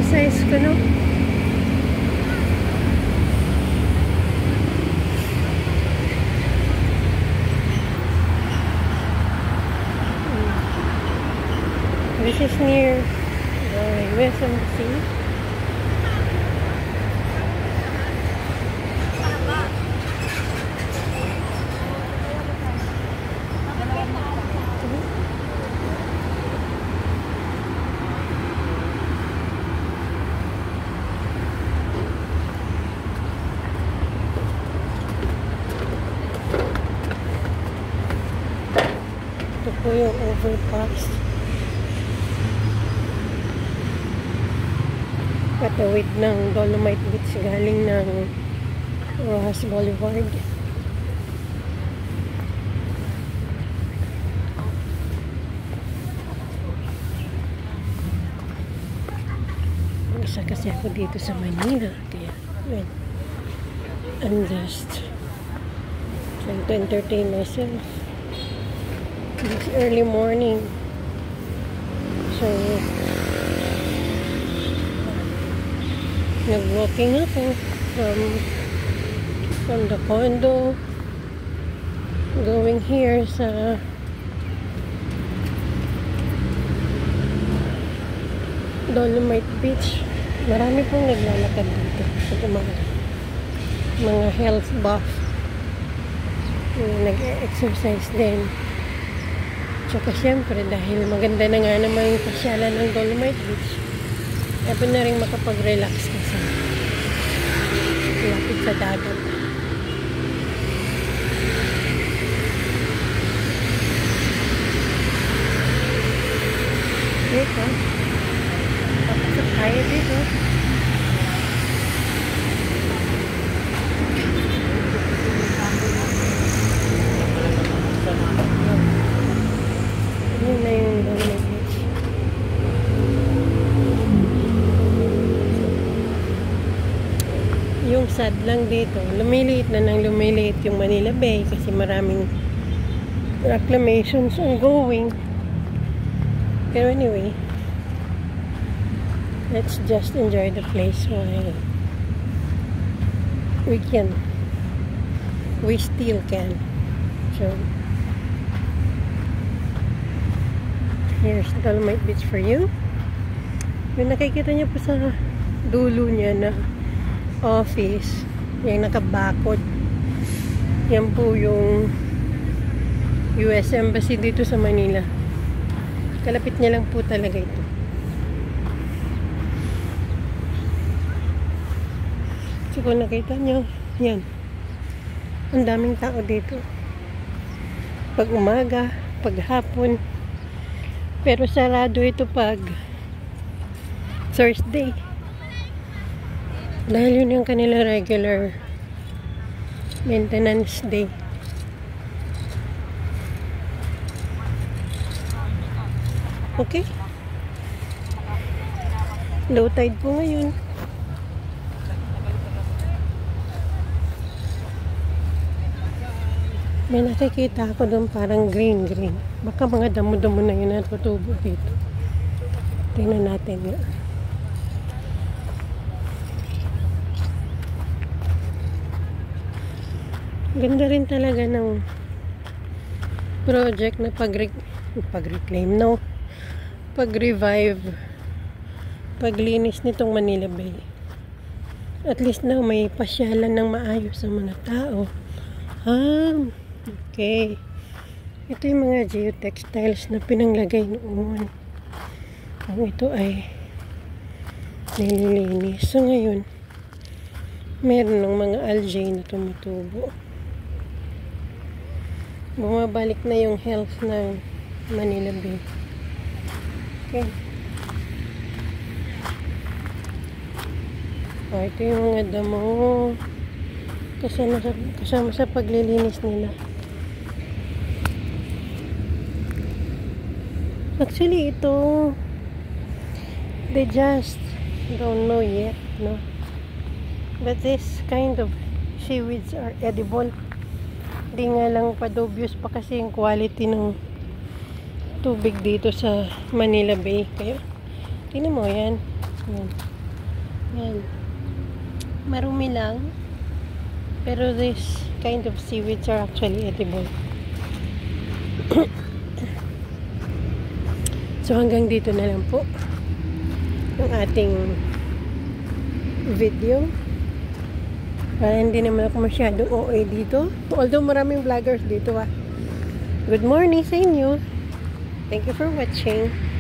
exercise ko, no? This is near US Embassy. Ito po yung overpass. Patawid ng Dolomite Beach galing ng Rojas Boulevard. Isa kasi ako dito sa Manila, kaya well, I'm just trying to entertain myself this early morning. So nag-walking ako from the condo going here sa Dolomite Beach. Marami pong naglalakad dito. Mga health buff. Nag-exercise din. Tsaka syempre dahil maganda na nga naman yung pasyalan ng Dolomite Beach, ito na rin makapag-relax kasi lapit sa dagat. Dito papasok tayo dito. Yun na yung Dolomite Beach. Yung sad lang dito, lumiliit na nang lumiliit yung Manila Bay kasi maraming reclamations ongoing. Pero anyway, let's just enjoy the place while we still can. So here's Dolomite Beach for you. Yung nakikita niyo po sa dulo niya na office, yung nakabakod, yan po yung US Embassy dito sa Manila. Kalapit niya lang po talaga ito. So kung nakita nyo, yan, ang daming tao dito pag umaga, pag hapon, pero sarado ito pag Thursday dahil yun yung kanila regular maintenance day. Okay, low tide po ngayon. May nakikita ako doon parang green. Baka mga damo-damo na yun natutubo dito. Tingnan natin nga. Ganda rin talaga ng project na pag-reclaim, no? Pag-revive, paglinis nitong Manila Bay. At least na may pasyalan ng maayos sa mga tao. Okay. Ito yung mga geotextiles na pinanglagay noon. Ang ito ay nililinis. So ngayon, meron ng mga algae na tumutubo. Bumabalik na yung health ng Manila Bay. Okay. Ito yung mga damo. Kasama sa paglilinis nila. Actually, ito they just don't know yet, no? But this kind of seaweeds are edible. Di nga lang pa-dubious pa kasi yung quality ng tubig dito sa Manila Bay. Kaya, tingnan mo yan. Yan. Yan. Marumi lang. Pero this kind of seaweeds are actually edible. So hanggang dito na lang po ang ating video. Para hindi naman ako masyado OA dito. Although maraming vloggers dito. Good morning sa inyo. Thank you for watching.